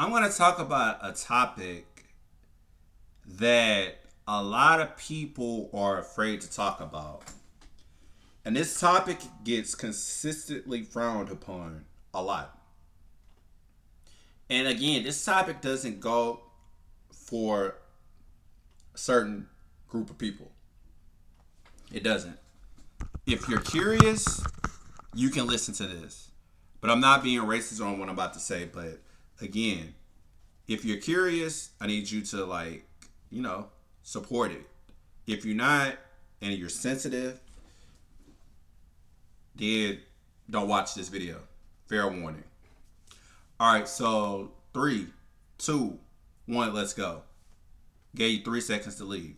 I'm going to talk about a topic that a lot of people are afraid to talk about. And this topic gets consistently frowned upon a lot. And again, this topic doesn't go for a certain group of people. It doesn't. If you're curious, you can listen to this. But I'm not being racist on what I'm about to say. But again, if you're curious, I need you to support it. If you're not and you're sensitive, then don't watch this video. Fair warning. All right, so 3, 2, 1, let's go. Gave you 3 seconds to leave.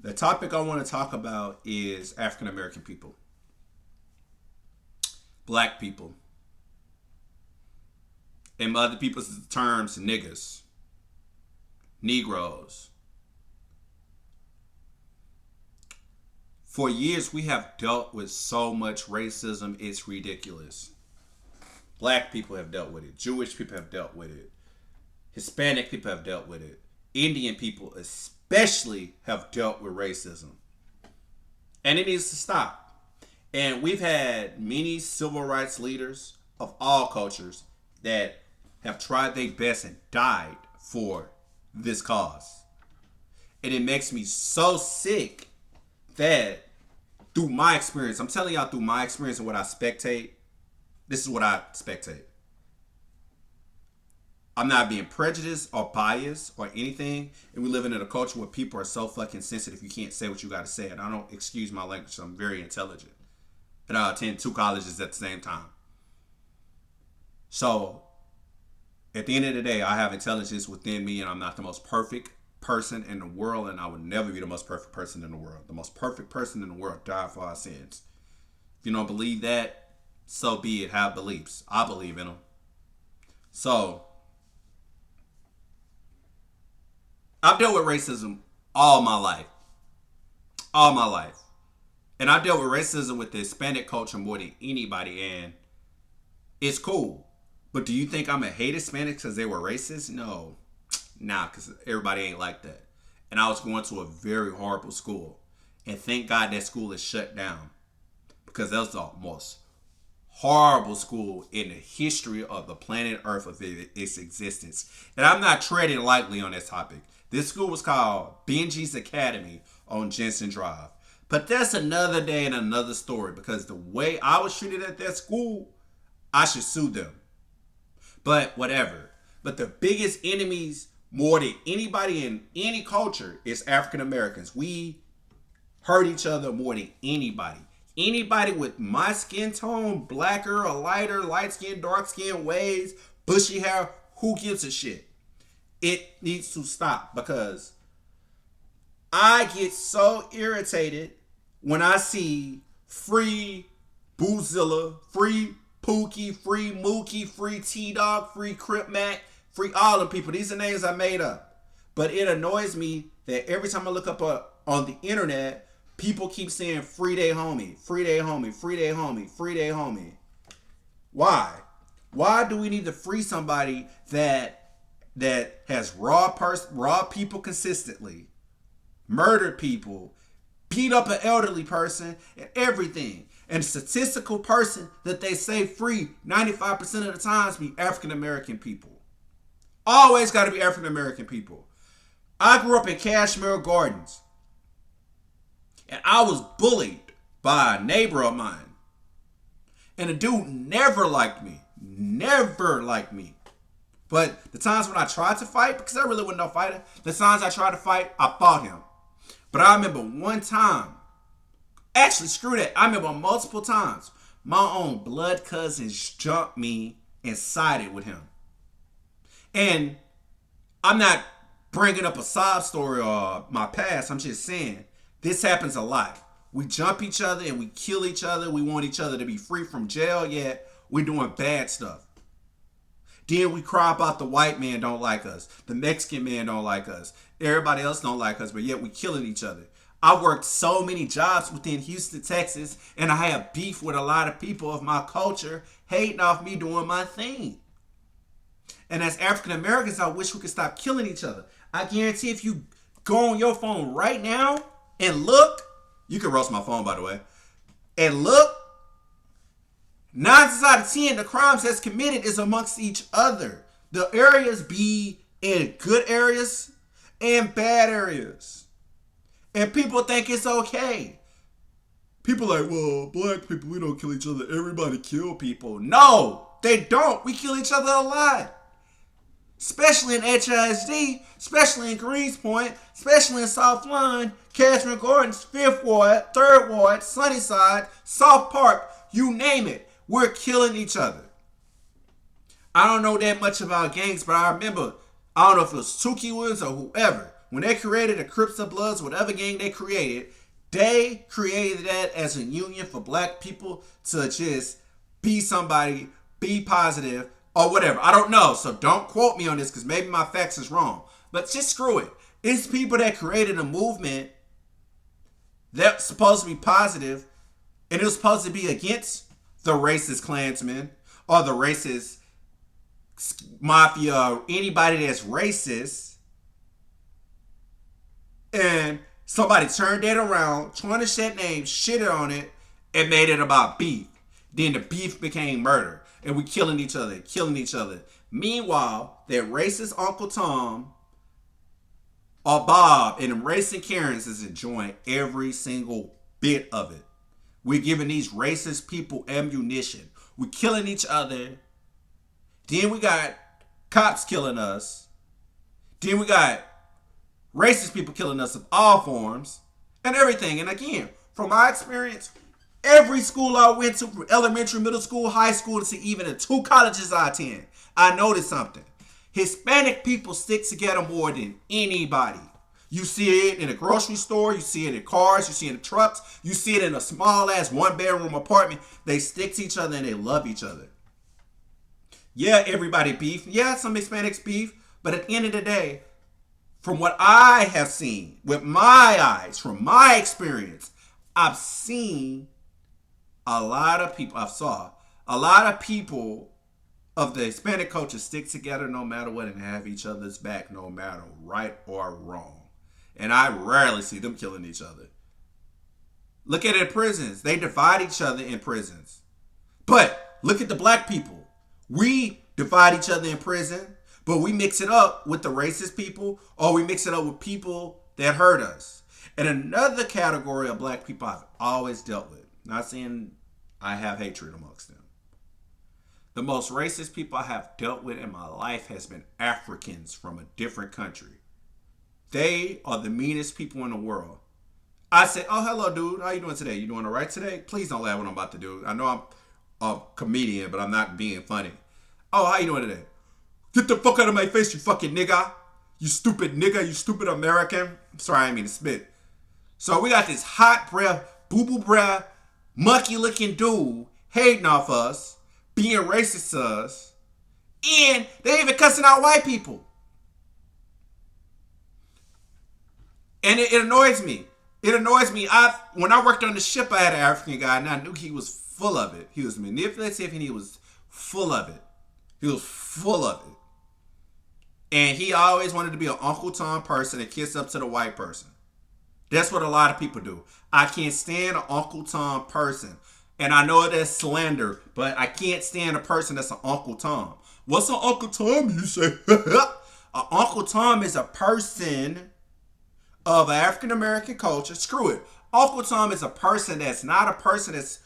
The topic I want to talk about is African American people, black people, in other people's terms, niggas, Negroes. For years, we have dealt with so much racism, it's ridiculous. Black people have dealt with it. Jewish people have dealt with it. Hispanic people have dealt with it. Indian people especially have dealt with racism. And it needs to stop. And we've had many civil rights leaders of all cultures that have tried their best and died for this cause. And it makes me so sick that through my experience, I'm telling y'all through my experience and what I spectate, this is what I spectate. I'm not being prejudiced or biased or anything. And we live in a culture where people are so fucking sensitive you can't say what you got to say. And I don't excuse my language. I'm very intelligent. And I attend 2 colleges at the same time. So, at the end of the day, I have intelligence within me and I'm not the most perfect person in the world, and I would never be the most perfect person in the world. The most perfect person in the world died for our sins. If you don't believe that, so be it. Have beliefs. I believe in them. So, I've dealt with racism all my life. All my life. And I dealt with racism with the Hispanic culture more than anybody, and it's cool. But do you think I'm going to hate Hispanics because they were racist? No. Nah, because everybody ain't like that. And I was going to a very horrible school. And thank God that school is shut down. Because that was the most horrible school in the history of the planet Earth of its existence. And I'm not treading lightly on this topic. This school was called Benji's Academy on Jensen Drive. But that's another day and another story. Because the way I was treated at that school, I should sue them. But whatever. But the biggest enemies, more than anybody in any culture, is African Americans. We hurt each other more than anybody. Anybody with my skin tone, blacker or lighter, light skin, dark skin, waves, bushy hair, who gives a shit? It needs to stop because I get so irritated when I see free Boozilla, free Pookie, free Mookie, free T-Dog, free Crip Mac, free all the people. These are names I made up. But it annoys me that every time I look up on the internet, people keep saying free day homie, free day homie, free day homie, free day homie. Why? Why do we need to free somebody that has raw people consistently, murdered people, beat up an elderly person, and everything? And the statistical person that they say free 95% of the times be African American people. Always got to be African American people. I grew up in Cashmere Gardens. And I was bullied by a neighbor of mine. And the dude never liked me. Never liked me. But the times when I tried to fight, because I really wasn't no fighter, the times I tried to fight, I fought him. But I remember one time, actually, screw that. I remember multiple times my own blood cousins jumped me and sided with him. And I'm not bringing up a sob story or my past. I'm just saying this happens a lot. We jump each other and we kill each other. We want each other to be free from jail, yet we're doing bad stuff. Then we cry about the white man don't like us. The Mexican man don't like us. Everybody else don't like us, but yet we killing each other. I worked so many jobs within Houston, Texas, and I have beef with a lot of people of my culture hating off me doing my thing. And as African Americans, I wish we could stop killing each other. I guarantee if you go on your phone right now and look, you can roast my phone, by the way, and look, 9 times out of 10, the crimes that's committed is amongst each other. The areas be in good areas and bad areas. And people think it's okay. People like, well, black people, we don't kill each other. Everybody kill people. No, they don't. We kill each other a lot. Especially in HISD, especially in Greenspoint, especially in South Lawn, Catherine Gordon's 5th Ward, 3rd Ward, Sunnyside, South Park, you name it. We're killing each other. I don't know that much about gangs, but I remember, I don't know if it was Tukey Woods or whoever, when they created the Crips or Bloods, whatever gang they created that as a union for black people to just be somebody, be positive, or whatever. I don't know, so don't quote me on this because maybe my facts is wrong. But just screw it. It's people that created a movement that's supposed to be positive, and it was supposed to be against the racist Klansmen or the racist mafia or anybody that's racist. And somebody turned that around, tarnished that name, shitted on it, and made it about beef. Then the beef became murder. And we killing each other, killing each other. Meanwhile, that racist Uncle Tom or Bob and them racist Karens is enjoying every single bit of it. We're giving these racist people ammunition. We're killing each other. Then we got cops killing us. Then we got racist people killing us of all forms and everything. And again, from my experience, every school I went to, from elementary, middle school, high school, to even the 2 colleges I attend, I noticed something. Hispanic people stick together more than anybody. You see it in a grocery store, you see it in cars, you see it in trucks, you see it in a small ass 1-bedroom apartment. They stick to each other and they love each other. Yeah, everybody beef. Yeah, some Hispanics beef. But at the end of the day, from what I have seen with my eyes, from my experience, I've seen I saw a lot of people of the Hispanic culture stick together no matter what and have each other's back no matter right or wrong. And I rarely see them killing each other. Look at it in prisons. They divide each other in prisons. But look at the black people. We divide each other in prison, but we mix it up with the racist people or we mix it up with people that hurt us. And another category of black people I've always dealt with, not saying I have hatred amongst them. The most racist people I have dealt with in my life has been Africans from a different country. They are the meanest people in the world. I say, oh, hello, dude. How you doing today? You doing all right today? Please don't laugh what I'm about to do. I know I'm a comedian, but I'm not being funny. Oh, how you doing today? Get the fuck out of my face, you fucking nigga. You stupid nigga. You stupid American. Sorry, I didn't mean to spit. So we got this hot breath, boo-boo breath, monkey-looking dude hating off us, being racist to us, and they even cussing out white people. And it annoys me. It annoys me. When I worked on the ship, I had an African guy, and I knew he was full of it. He was manipulative, and he was full of it. He was full of it. And he always wanted to be an Uncle Tom person and kiss up to the white person. That's what a lot of people do. I can't stand an Uncle Tom person. And I know that's slander, but I can't stand a person that's an Uncle Tom. What's an Uncle Tom, you say? An Uncle Tom is a person of African American culture. Screw it. Uncle Tom is a person that's not a person that's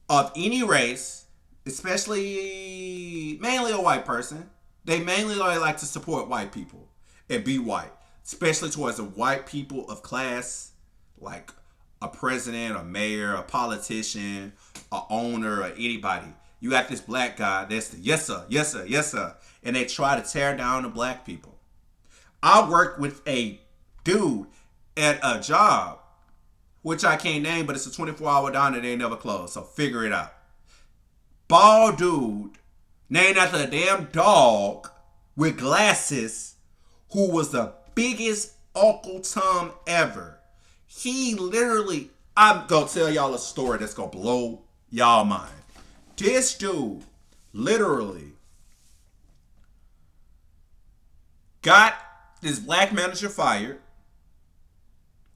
of any race, especially mainly a white person. They mainly like to support white people and be white, especially towards the white people of class, like a president, a mayor, a politician, a owner, or anybody. You got this black guy that's the yes sir, yes sir, yes sir, and they try to tear down the black people. I worked with a dude at a job, which I can't name, but it's a 24-hour diner. They never close, so figure it out. Bald dude, named after a damn dog with glasses, who was the biggest Uncle Tom ever. He literally, I'm going to tell y'all a story that's going to blow y'all mind. This dude literally got this black manager fired,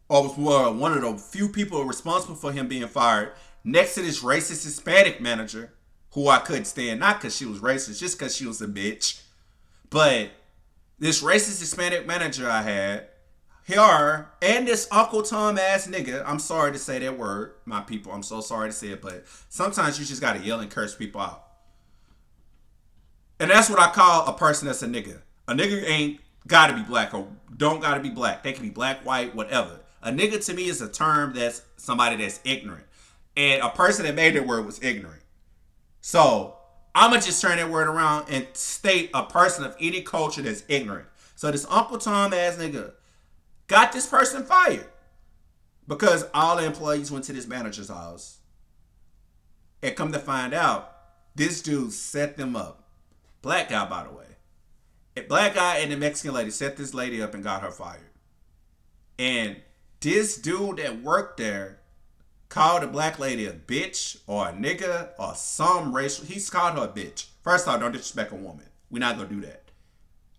or was one of the few people responsible for him being fired, next to this racist Hispanic manager, who I couldn't stand, not because she was racist, just because she was a bitch. But this racist Hispanic manager I had, her, and this Uncle Tom ass nigga, I'm sorry to say that word, my people, I'm so sorry to say it, but sometimes you just gotta yell and curse people out. And that's what I call a person that's a nigga. A nigga ain't gotta be black or don't gotta be black. They can be black, white, whatever. A nigga to me is a term that's somebody that's ignorant. And a person that made that word was ignorant. So I'ma just turn that word around and state a person of any culture that's ignorant. So this Uncle Tom ass nigga got this person fired because all the employees went to this manager's house. And come to find out, this dude set them up. Black guy, by the way. A black guy and the Mexican lady set this lady up and got her fired. And this dude that worked there called the black lady a bitch or a nigga or some racial. He's called her a bitch. First off, don't disrespect a woman. We're not going to do that.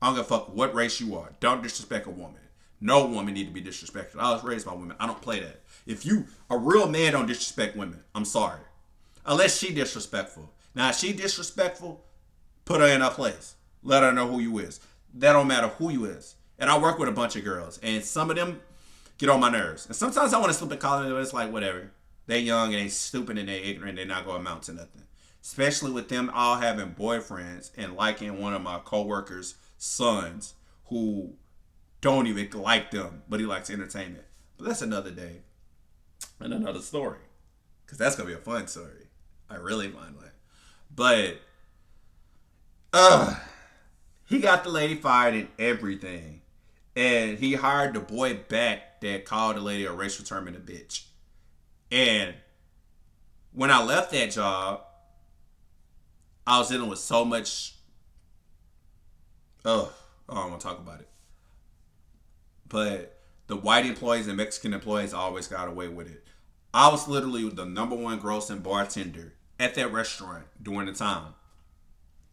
I don't give a fuck what race you are. Don't disrespect a woman. No woman need to be disrespected. I was raised by women. I don't play that. If you, a real man, don't disrespect women, I'm sorry. Unless she disrespectful. Now, if she disrespectful, put her in her place. Let her know who you is. That don't matter who you is. And I work with a bunch of girls. And some of them get on my nerves. And sometimes I want to slip and call them, but it's like, whatever. They young and they stupid and they ignorant. They're not going to amount to nothing. Especially with them all having boyfriends and liking one of my coworkers' sons who don't even like them, but he likes entertainment. But that's another day and another story. Because that's going to be a fun story. A really fun one. But he got the lady fired and everything. And he hired the boy back that called the lady a racial term and a bitch. And when I left that job, I was dealing with so much. I don't want to talk about it. But the white employees and Mexican employees always got away with it. I was literally the number one grossing bartender at that restaurant during the time.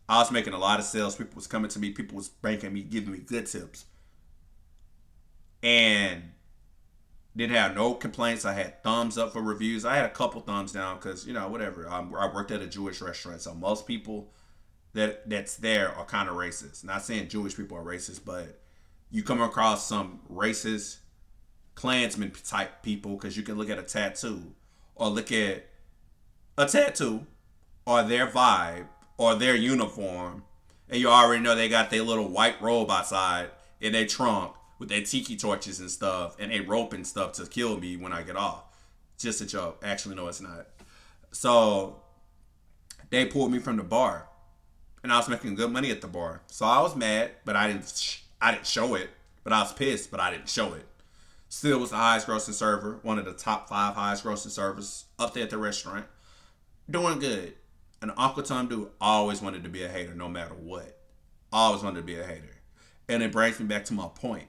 I was making a lot of sales. People was coming to me. People was banking me, giving me good tips. And didn't have no complaints. I had thumbs up for reviews. I had a couple thumbs down because, whatever. I worked at a Jewish restaurant. So most people that's there are kind of racist. Not saying Jewish people are racist, but you come across some racist Klansman type people because you can look at a tattoo or look at a tattoo or their vibe or their uniform, and you already know they got their little white robe outside in their trunk with their tiki torches and stuff and a rope and stuff to kill me when I get off. Just a joke. Actually, no, it's not. So they pulled me from the bar, and I was making good money at the bar. So I was mad, but I didn't show it. But I was pissed, but I didn't show it. Still was the highest grossing server, one of the top 5 highest grossing servers up there at the restaurant. Doing good. And Uncle Tom dude always wanted to be a hater no matter what. Always wanted to be a hater. And it brings me back to my point.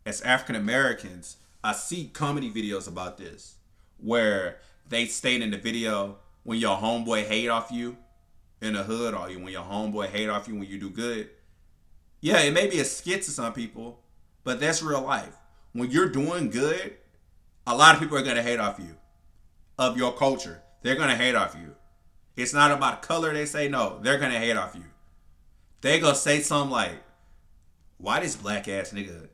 As African Americans, I see comedy videos about this where they state in the video when your homeboy hate off you in the hood or when your homeboy hate off you when you do good. Yeah, it may be a skit to some people, but that's real life. When you're doing good, a lot of people are going to hate off you. Of your culture. They're going to hate off you. It's not about color, they say. No, they're going to hate off you. They going to say something like, why this black ass nigga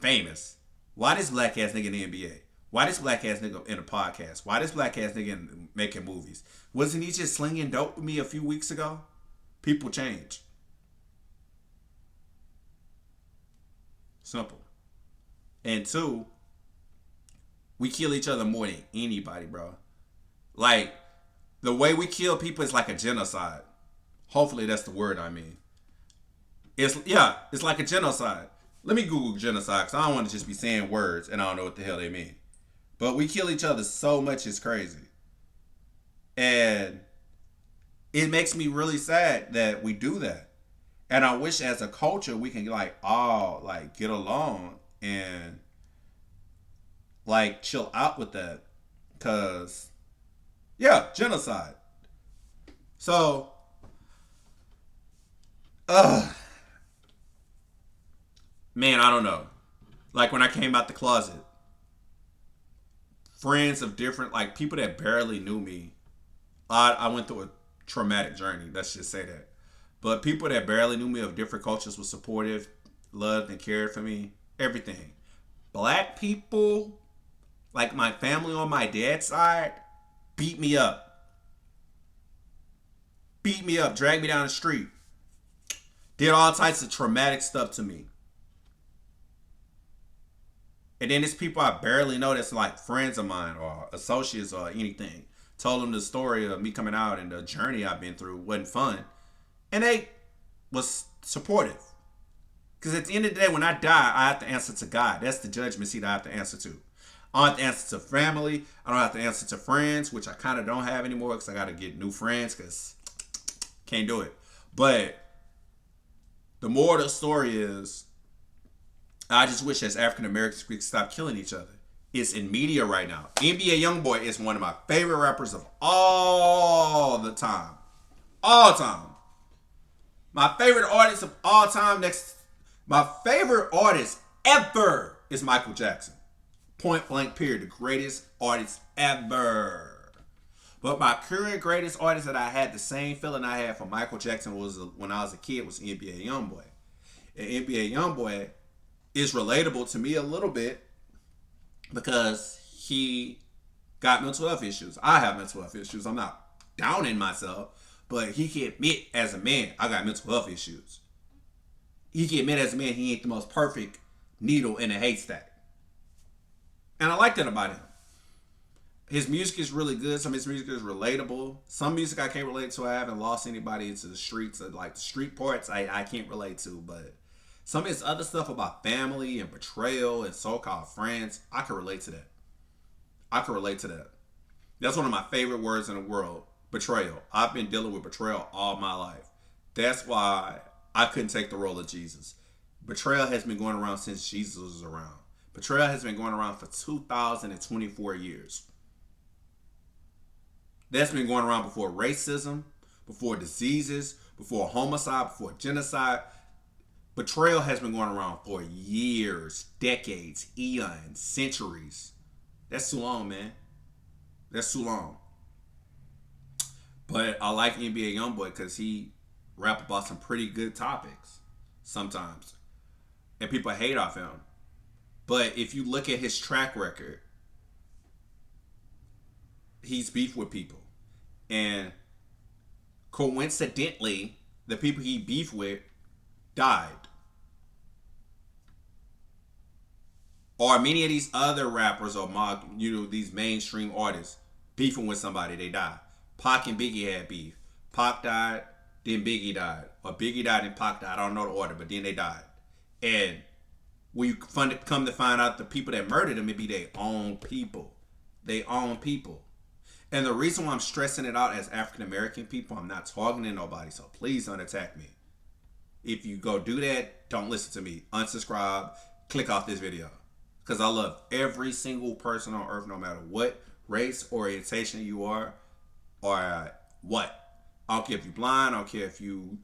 famous? Why this black ass nigga in the NBA? Why this black ass nigga in a podcast? Why this black ass nigga making movies? Wasn't he just slinging dope with me a few weeks ago? People change. Simple. And 2, we kill each other more than anybody, bro. Like, the way we kill people is like a genocide. Hopefully that's the word I mean. It's like a genocide. Let me Google genocide because I don't want to just be saying words and I don't know what the hell they mean. But we kill each other so much it's crazy. And it makes me really sad that we do that. And I wish as a culture we can all get along and chill out with that. Cause genocide. So Man, I don't know. Like when I came out the closet, friends of different, like people that barely knew me. I went through a traumatic journey. Let's just say that. But people that barely knew me of different cultures were supportive, loved and cared for me. Everything. Black people, like my family on my dad's side, beat me up. Beat me up, dragged me down the street. Did all types of traumatic stuff to me. And then there's people I barely know that's like friends of mine or associates or anything. Told them the story of me coming out and the journey I've been through wasn't fun. And they was supportive. Because at the end of the day, when I die, I have to answer to God. That's the judgment seat I have to answer to. I don't have to answer to family. I don't have to answer to friends, which I kind of don't have anymore because I got to get new friends because can't do it. But the moral of the story is I just wish as African Americans we could stop killing each other. It's in media right now. NBA YoungBoy is one of my favorite rappers of all the time. All time. My favorite artist of all time my favorite artist ever is Michael Jackson. Point blank period. The greatest artist ever. But my current greatest artist that I had the same feeling I had for Michael Jackson was when I was a kid was NBA YoungBoy. And NBA YoungBoy is relatable to me a little bit because he got mental health issues. I have mental health issues. I'm not downing myself, but he can admit as a man, I got mental health issues. He can admit as a man he ain't the most perfect needle in a haystack. And I like that about him. His music is really good. Some of his music is relatable. Some music I can't relate to. I haven't lost anybody into the streets. Like the street parts I can't relate to, but some of his other stuff about family and betrayal and so-called friends, I can relate to that. I can relate to that. That's one of my favorite words in the world, betrayal. I've been dealing with betrayal all my life. That's why I couldn't take the role of Jesus. Betrayal has been going around since Jesus was around. Betrayal has been going around for 2,024 years. That's been going around before racism, before diseases, before homicide, before genocide. Betrayal has been going around for years, decades, eons, centuries. That's too long, man. That's too long. But I like NBA YoungBoy because he rap about some pretty good topics sometimes. And people hate off him. But if you look at his track record, he's beefed with people. And coincidentally, the people he beefed with died. Or many of these other rappers or these mainstream artists beefing with somebody, they die. Pac and Biggie had beef. Pac died, then Biggie died. Or Biggie died and Pac died. I don't know the order, but then they died. And when you come to find out the people that murdered them, it be their own people. They own people. And the reason why I'm stressing it out as African American people, I'm not talking to nobody, so please don't attack me. If you go do that, don't listen to me. Unsubscribe, click off this video. Because I love every single person on earth, no matter what race, orientation you are, or what. I don't care if you're blind, I don't care if you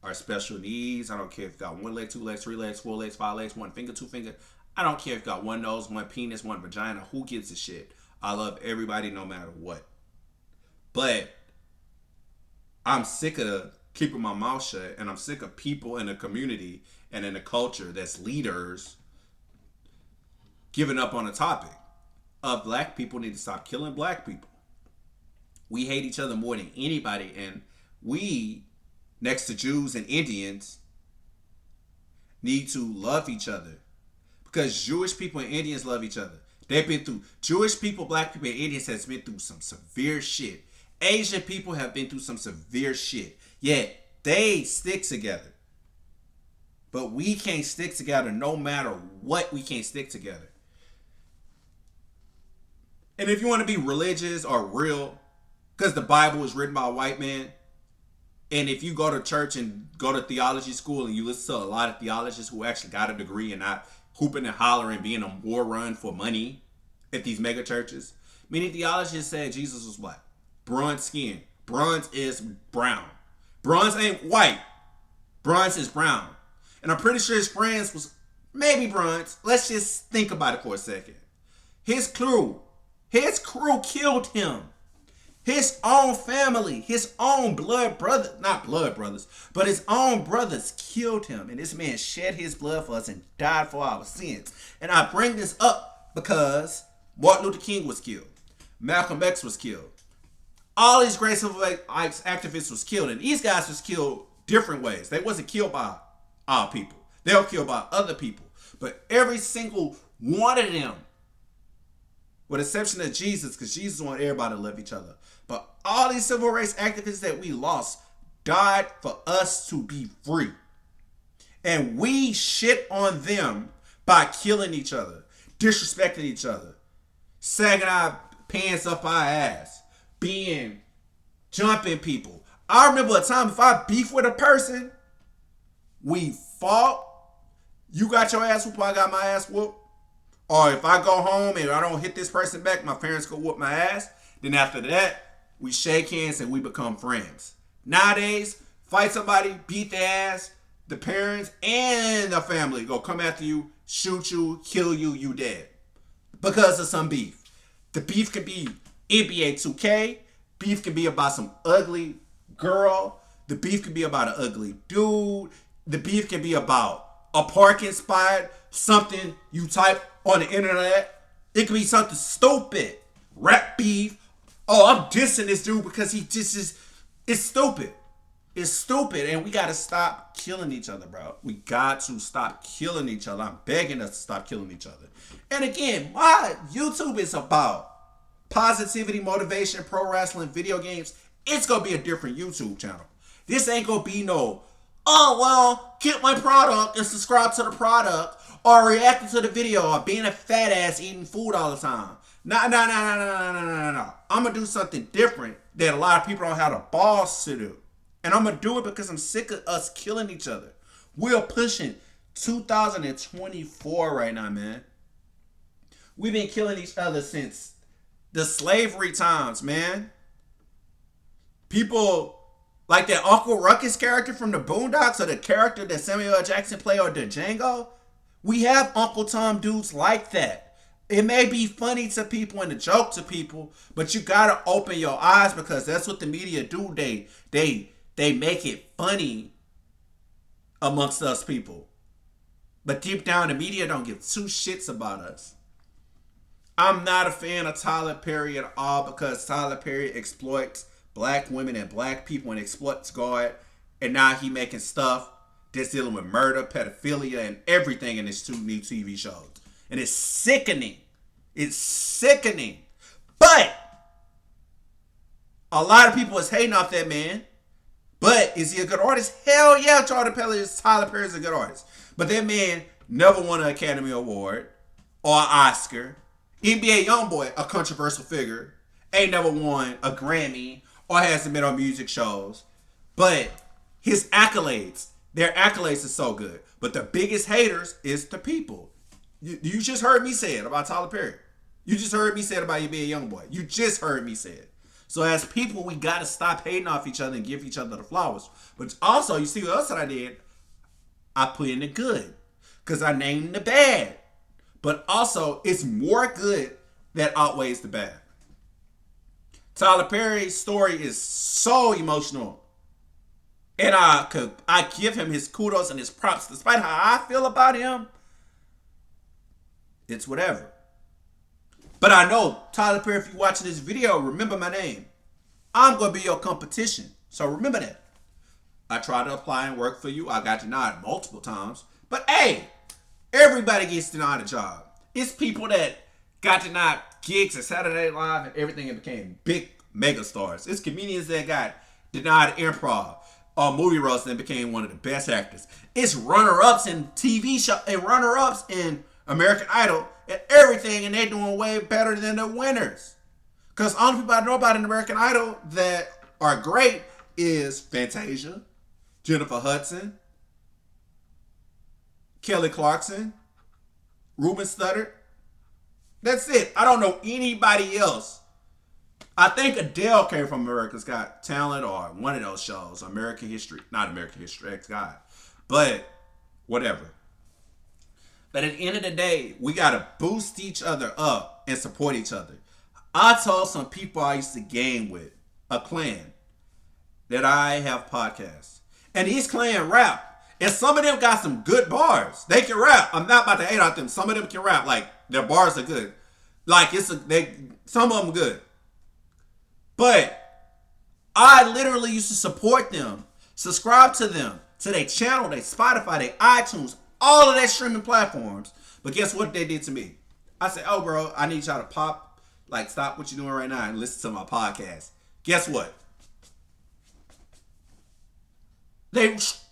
are special needs, I don't care if you got 1 leg, 2 legs, 3 legs, 4 legs, 5 legs, 1 finger, 2 finger. I don't care if you got 1 nose, 1 penis, 1 vagina. Who gives a shit? I love everybody no matter what. But I'm sick of keeping my mouth shut, and I'm sick of people in the community and in the culture that's leaders giving up on the topic of black people need to stop killing black people. We hate each other more than anybody, and we, next to Jews and Indians, need to love each other. Because Jewish people and Indians love each other. They've been through, Jewish people, black people, and Indians has been through some severe shit. Asian people have been through some severe shit. Yet, they stick together. But we can't stick together no matter what, we can't stick together. And if you want to be religious or real, because the Bible was written by a white man, and if you go to church and go to theology school and you listen to a lot of theologians who actually got a degree and not hooping and hollering, being a war run for money at these mega churches, many theologians said Jesus was black. Bronze skin. Bronze is brown. Bronze ain't white. Bronze is brown. And I'm pretty sure his friends was maybe bronze. Let's just think about it for a second. His crew, his crew killed him. His own family, his own blood brother, not blood brothers, but his own brothers killed him. And this man shed his blood for us and died for our sins. And I bring this up because Martin Luther King was killed. Malcolm X was killed. All these great civil rights activists was killed. And these guys was killed different ways. They wasn't killed by our people. They were killed by other people. But every single one of them, with the exception of Jesus, because Jesus wanted everybody to love each other. But all these civil rights activists that we lost died for us to be free. And we shit on them by killing each other, disrespecting each other, sagging our pants up our ass, jumping people. I remember a time if I beef with a person, we fought, you got your ass whooped, I got my ass whooped. Or if I go home and I don't hit this person back, my parents go whoop my ass. Then after that, we shake hands and we become friends. Nowadays, fight somebody, beat their ass, the parents and the family go come after you, shoot you, kill you, you dead. Because of some beef. The beef can be NBA 2K. Beef can be about some ugly girl. The beef can be about an ugly dude. The beef can be about a parking spot, something you type on the internet. It could be something stupid. Rap beef. Oh, I'm dissing this dude because he just is. It's stupid. It's stupid. And we got to stop killing each other, bro. We got to stop killing each other. I'm begging us to stop killing each other. And again, my YouTube is about positivity, motivation, pro wrestling, video games. It's going to be a different YouTube channel. This ain't going to be no, oh, well, get my product and subscribe to the product or reacting to the video or being a fat ass eating food all the time. No. I'm going to do something different that a lot of people don't have the balls to do. And I'm going to do it because I'm sick of us killing each other. We're pushing 2024 right now, man. We've been killing each other since the slavery times, man. People like that Uncle Ruckus character from the Boondocks or the character that Samuel L. Jackson played on the Django. We have Uncle Tom dudes like that. It may be funny to people and a joke to people, but you gotta open your eyes because that's what the media do. They make it funny amongst us people. But deep down, the media don't give two shits about us. I'm not a fan of Tyler Perry at all because Tyler Perry exploits black women and black people and exploits God. And now he making stuff that's dealing with murder, pedophilia, and everything in his two new TV shows. And it's sickening. It's sickening. But a lot of people is hating off that man. But is he a good artist? Hell yeah, Tyler Perry is a good artist. But that man never won an Academy Award or an Oscar. NBA YoungBoy, a controversial figure, ain't never won a Grammy or hasn't been on music shows. But his accolades, their accolades are so good. But the biggest haters is the people. You just heard me say it about Tyler Perry. You just heard me say it about NBA YoungBoy. You just heard me say it. So as people, we got to stop hating off each other and give each other the flowers. But also, you see what else that I did? I put in the good. Because I named the bad. But also, it's more good that outweighs the bad. Tyler Perry's story is so emotional. And I give him his kudos and his props. Despite how I feel about him, it's whatever. But I know, Tyler Perry, if you're watching this video, remember my name. I'm going to be your competition. So remember that. I tried to apply and work for you. I got denied multiple times. But hey, everybody gets denied a job. It's people that got denied gigs at Saturday Night Live and everything and became big mega stars. It's comedians that got denied improv or movie roles and became one of the best actors. It's runner-ups in TV show and runner-ups in American Idol and everything, and they're doing way better than the winners. Because only people I know about in American Idol that are great is Fantasia, Jennifer Hudson, Kelly Clarkson, Ruben Studdard. That's it. I don't know anybody else. I think Adele came from America's Got Talent or one of those shows, American History, not American History X God, but whatever. But at the end of the day, we gotta boost each other up and support each other. I told some people I used to game with, a clan, that I have podcasts. And these clan rap. And some of them got some good bars. They can rap. I'm not about to hate on them. Some of them can rap. Like, their bars are good. Like, some of them good. But I literally used to support them, subscribe to them, to their channel, their Spotify, their iTunes, all of their streaming platforms. But guess what they did to me? I said, oh, bro, I need y'all to stop what you're doing right now and listen to my podcast. Guess what? It's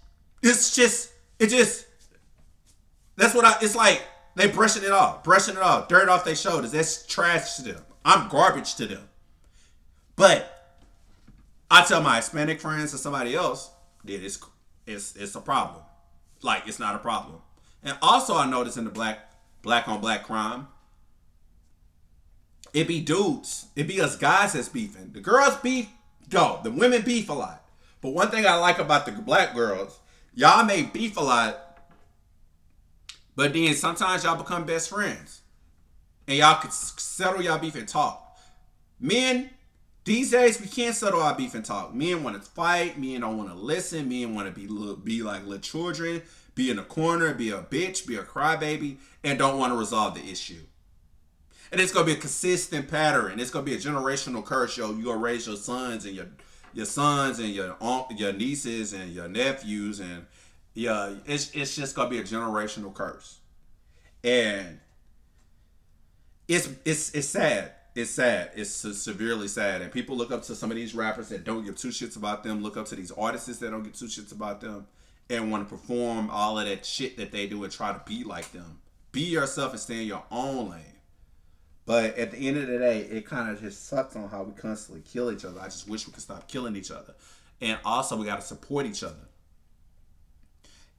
like they brushing it off, dirt off their shoulders. That's trash to them. I'm garbage to them. But I tell my Hispanic friends or somebody else that it's a problem. Like, it's not a problem. And also I noticed in the black on black crime, it be dudes. It be us guys that's beefing. The girls beef, the women beef a lot. But one thing I like about the black girls, y'all may beef a lot, but then sometimes y'all become best friends. And y'all can settle y'all beef and talk. Men, these days, we can't settle our beef and talk. Men want to fight. Men don't want to listen. Men want to be like little children, be in a corner, be a bitch, be a crybaby, and don't want to resolve the issue. And it's going to be a consistent pattern. It's going to be a generational curse, yo. You're going to raise your sons and your sons and your nieces and your nephews, and it's just going to be a generational curse. And it's sad. It's sad. It's severely sad. And people look up to some of these rappers that don't give two shits about them, look up to these artists that don't give two shits about them, and want to perform all of that shit that they do and try to be like them. Be yourself and stay in your own lane. But at the end of the day, it kind of just sucks on how we constantly kill each other. I just wish we could stop killing each other. And also, we got to support each other.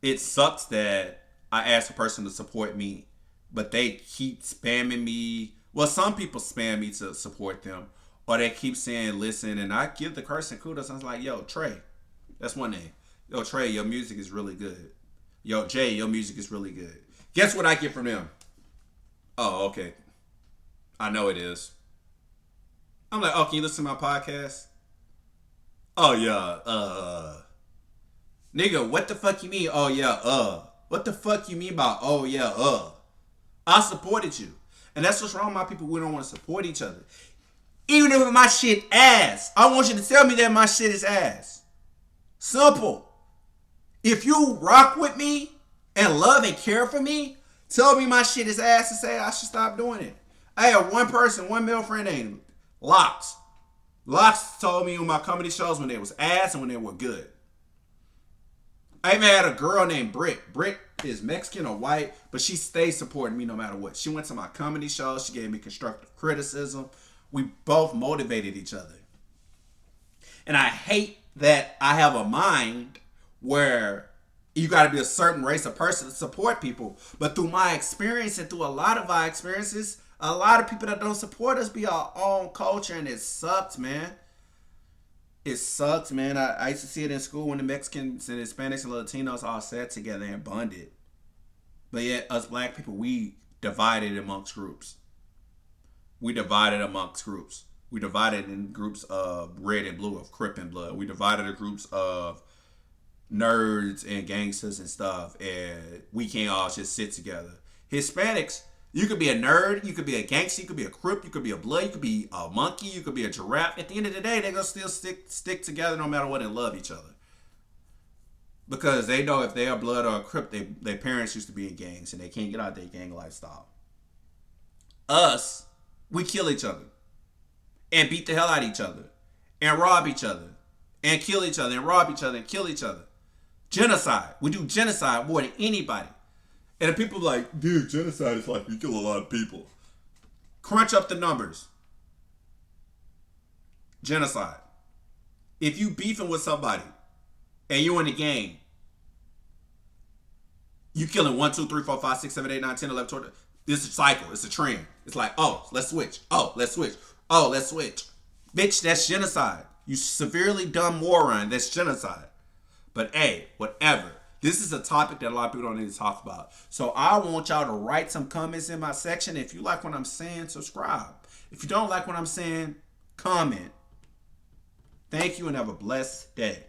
It sucks that I ask a person to support me, but they keep spamming me. Well, some people spam me to support them, or they keep saying, listen, and I give the person kudos. I was like, yo, Trey, that's one name. Yo, Trey, your music is really good. Yo, Jay, your music is really good. Guess what I get from them? Oh, okay. I know it is. I'm like, oh, can you listen to my podcast? Oh, yeah, nigga, what the fuck you mean, oh, yeah, What the fuck you mean by, oh, yeah, I supported you. And that's what's wrong with my people. We don't want to support each other. Even if my shit ass, I want you to tell me that my shit is ass. Simple. If you rock with me and love and care for me, tell me my shit is ass and say I should stop doing it. I had one male friend named Locks. Locks told me on my comedy shows when they was ass and when they were good. I even had a girl named Britt. Britt is Mexican or white, but she stays supporting me no matter what. She went to my comedy shows. She gave me constructive criticism. We both motivated each other. And I hate that I have a mind where you got to be a certain race of person to support people. But through my experience and through a lot of our experiences, a lot of people that don't support us be our own culture, and it sucks, man. It sucks, man. I used to see it in school when the Mexicans and Hispanics and Latinos all sat together and bonded. But yet, us black people, we divided amongst groups. We divided in groups of red and blue, of Crip and blood. We divided in groups of nerds and gangsters and stuff. And we can't all just sit together. Hispanics, you could be a nerd, you could be a gangster, you could be a Crip, you could be a blood, you could be a monkey, you could be a giraffe. At the end of the day, they're going to still stick together no matter what and love each other. Because they know if they're a blood or a Crip, their parents used to be in gangs and they can't get out their gang lifestyle. Us, we kill each other and beat the hell out of each other and rob each other and kill each other and rob each other and kill each other. Genocide. We do genocide more than anybody. And the people are like, dude, genocide is like you kill a lot of people. Crunch up the numbers. Genocide. If you beefing with somebody and you in the gang, you killing 1, 2, 3, 4, 5, 6, 7, 8, 9, 10, 11, 12. This is a cycle. It's a trend. It's like, oh, let's switch. Oh, let's switch. Oh, let's switch. Bitch, that's genocide. You severely dumb moron. That's genocide. But hey, whatever. This is a topic that a lot of people don't need to talk about. So I want y'all to write some comments in my section. If you like what I'm saying, subscribe. If you don't like what I'm saying, comment. Thank you and have a blessed day.